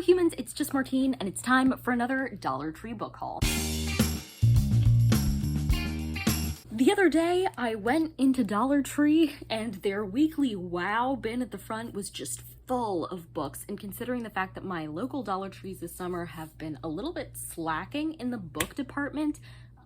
Hello humans, it's just Martine, and it's time for another Dollar Tree book haul. The other day, I went into Dollar Tree and their weekly wow bin at the front was just full of books, and considering the fact that my local Dollar Trees this summer have been a little bit slacking in the book department,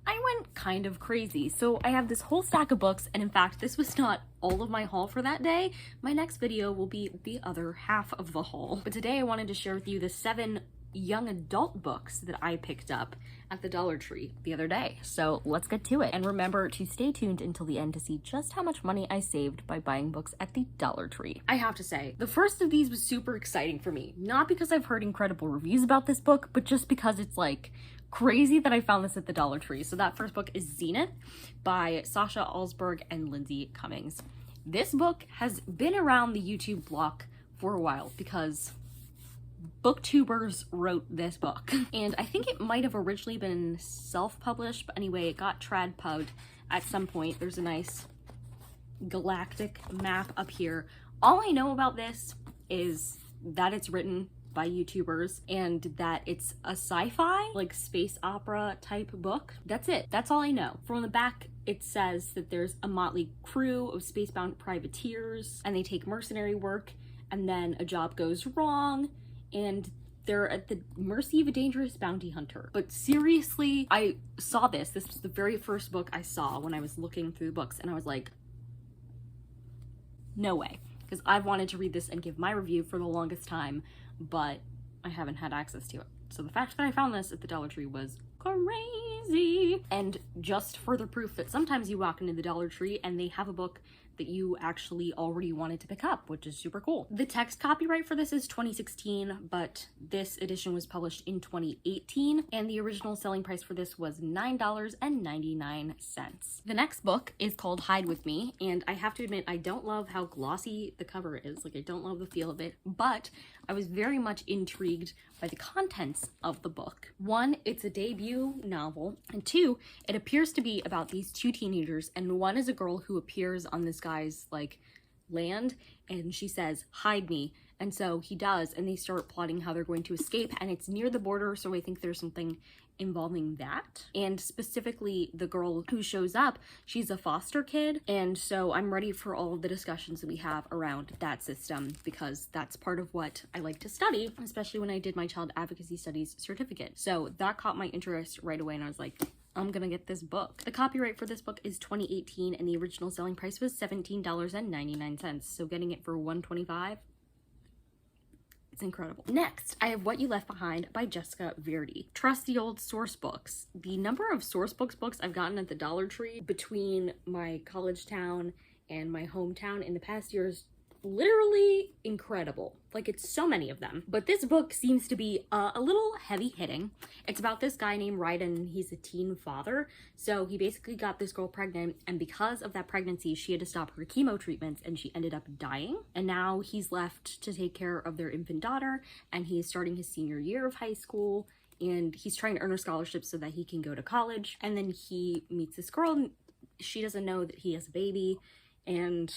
I went kind of crazy. So I have this whole stack of books, and in fact, this was not all of my haul for that day. My next video will be the other half of the haul. But today I wanted to share with you the 7 young adult books that I picked up at the Dollar Tree the other day. So let's get to it. And remember to stay tuned until the end to see just how much money I saved by buying books at the Dollar Tree. I have to say, the first of these was super exciting for me. Not because I've heard incredible reviews about this book, but just because it's like crazy that I found this at the Dollar Tree. So that first book is Zenith by Sasha Alsberg and Lindsay Cummings. This book has been around the YouTube block for a while because booktubers wrote this book. And I think it might have originally been self-published, but anyway, it got trad-pubbed at some point. There's a nice galactic map up here. All I know about this is that it's written by YouTubers and that it's a sci-fi, like space opera type book. That's it. That's all I know. From the back, it says that there's a motley crew of spacebound privateers and they take mercenary work, and then a job goes wrong and they're at the mercy of a dangerous bounty hunter. But seriously, I saw this. This was the very first book I saw when I was looking through the books, and I was like, no way. Because I've wanted to read this and give my review for the longest time, but I haven't had access to it. So the fact that I found this at the Dollar Tree was crazy. And just further proof that sometimes you walk into the Dollar Tree and they have a book that you actually already wanted to pick up, which is super cool. The text copyright for this is 2016, but this edition was published in 2018, and the original selling price for this was $9.99. The next book is called Hide With Me, and I have to admit, I don't love how glossy the cover is. Like, I don't love the feel of it, but I was very much intrigued by the contents of the book. 1, it's a debut novel, and 2, it appears to be about these 2 teenagers, and one is a girl who appears on this guy's like land, and she says, "Hide me," and so he does, and they start plotting how they're going to escape, and it's near the border, so I think there's something involving that. And specifically, the girl who shows up, she's a foster kid, and so I'm ready for all of the discussions that we have around that system, because that's part of what I like to study, especially when I did my child advocacy studies certificate. So that caught my interest right away, and I was like, I'm gonna get this book. The copyright for this book is 2018, and the original selling price was $17.99, so getting it for $125, it's incredible. Next, I have What You Left Behind by Jessica Verdi. Trusty old source books. The number of source books I've gotten at the Dollar Tree between my college town and my hometown in the past years, literally incredible. Like, it's so many of them. But this book seems to be a little heavy-hitting. It's about this guy named Ryden. He's a teen father. So he basically got this girl pregnant, and because of that pregnancy, she had to stop her chemo treatments, and she ended up dying. And now he's left to take care of their infant daughter, and he is starting his senior year of high school, and he's trying to earn a scholarship so that he can go to college. And then he meets this girl, and she doesn't know that he has a baby, and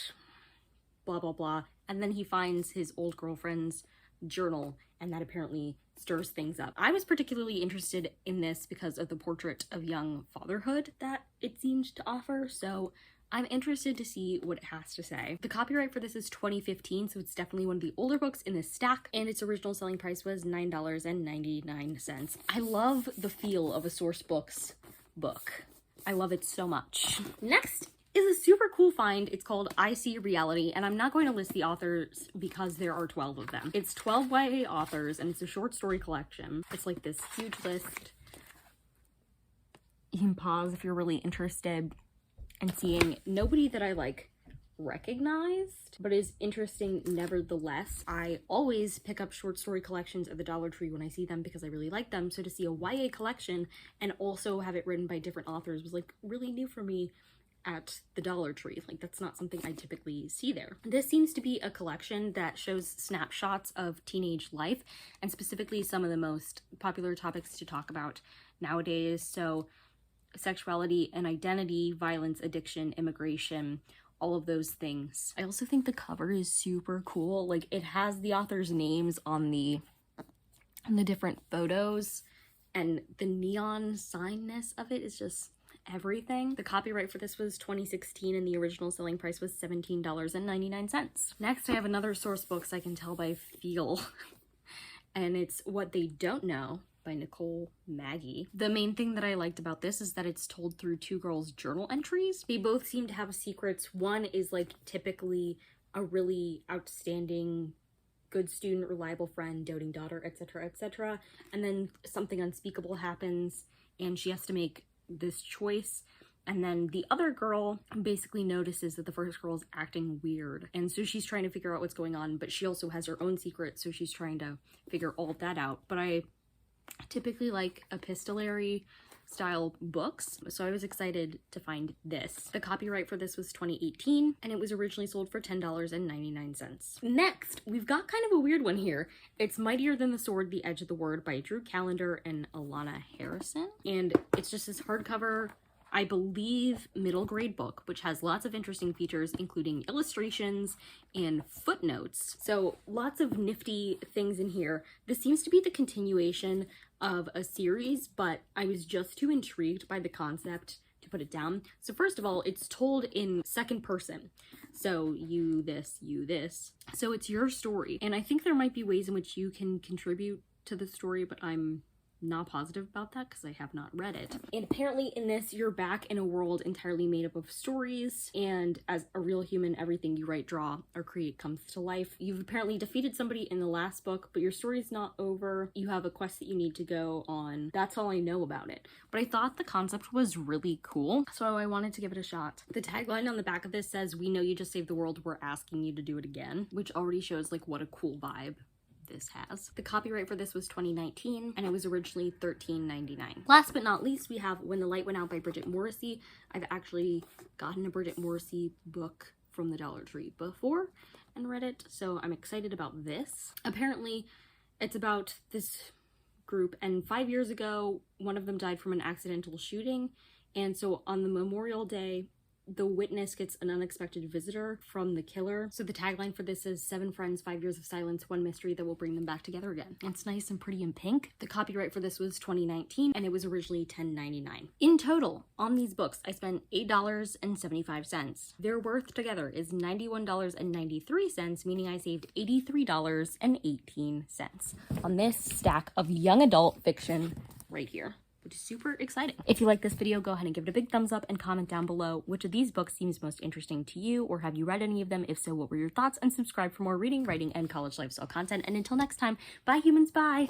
blah, blah, blah. And then he finds his old girlfriend's journal, and that apparently stirs things up. I was particularly interested in this because of the portrait of young fatherhood that it seemed to offer, so I'm interested to see what it has to say. The copyright for this is 2015, so it's definitely one of the older books in this stack, and its original selling price was $9.99. I love the feel of a source books book. I love it so much. Next is a super cool find. It's called I See Reality, and I'm not going to list the authors because there are 12 of them. It's 12 YA authors, and it's a short story collection. It's like this huge list. You can pause if you're really interested in seeing nobody that I like recognized, but is interesting nevertheless. I always pick up short story collections at the Dollar Tree when I see them because I really like them, so to see a YA collection and also have it written by different authors was like really new for me at the Dollar Tree. Like, that's not something I typically see there. This seems to be a collection that shows snapshots of teenage life, and specifically some of the most popular topics to talk about nowadays. So sexuality and identity, violence, addiction, immigration, all of those things. I also think the cover is super cool. Like, it has the author's names on the and the different photos and the neon signness of it is just everything. The copyright for this was 2016 and the original selling price was $17.99. Next, I have another source books I can tell by feel, and it's What They Don't Know by Nicole Maggie. The main thing that I liked about this is that it's told through two girls' journal entries. They both seem to have secrets. One is like typically a really outstanding, good student, reliable friend, doting daughter, etc., etc. And then something unspeakable happens and she has to make this choice. And then the other girl basically notices that the first girl is acting weird. And so she's trying to figure out what's going on, but she also has her own secret, so she's trying to figure all of that out. But I typically like epistolary style books, so I was excited to find this. The copyright for this was 2018 and it was originally sold for $10.99. Next, we've got kind of a weird one here. It's Mightier Than the Sword, The Edge of the Word by Drew Callender and Alana Harrison, and it's just this hardcover, I believe, middle grade book, which has lots of interesting features, including illustrations and footnotes. So lots of nifty things in here. This seems to be the continuation of a series, but I was just too intrigued by the concept to put it down. So first of all, it's told in second person. So you this, you this. So it's your story. And I think there might be ways in which you can contribute to the story, but I'm not positive about that because I have not read it. And apparently in this, you're back in a world entirely made up of stories, and as a real human, everything you write, draw, or create comes to life. You've apparently defeated somebody in the last book, but your story's not over. You have a quest that you need to go on. That's all I know about it. But I thought the concept was really cool, so I wanted to give it a shot. The tagline on the back of this says, "We know you just saved the world, we're asking you to do it again," which already shows like what a cool vibe this has. The copyright for this was 2019 and it was originally $13.99. Last but not least, we have When the Light Went Out by Bridget Morrissey. I've actually gotten a Bridget Morrissey book from the Dollar Tree before and read it, so I'm excited about this. Apparently it's about this group, and 5 years ago one of them died from an accidental shooting, and so on the Memorial Day the witness gets an unexpected visitor from the killer. So the tagline for this is 7 friends, 5 years of silence, 1 mystery that will bring them back together again. It's nice and pretty in pink. The copyright for this was 2019 and it was originally $10.99. In total, on these books, I spent $8.75. Their worth together is $91.93, meaning I saved $83.18 on this stack of young adult fiction right here, which is super exciting. If you like this video, go ahead and give it a big thumbs up and comment down below which of these books seems most interesting to you, or have you read any of them? If so, what were your thoughts? And subscribe for more reading, writing, and college lifestyle content. And until next time, bye humans, bye!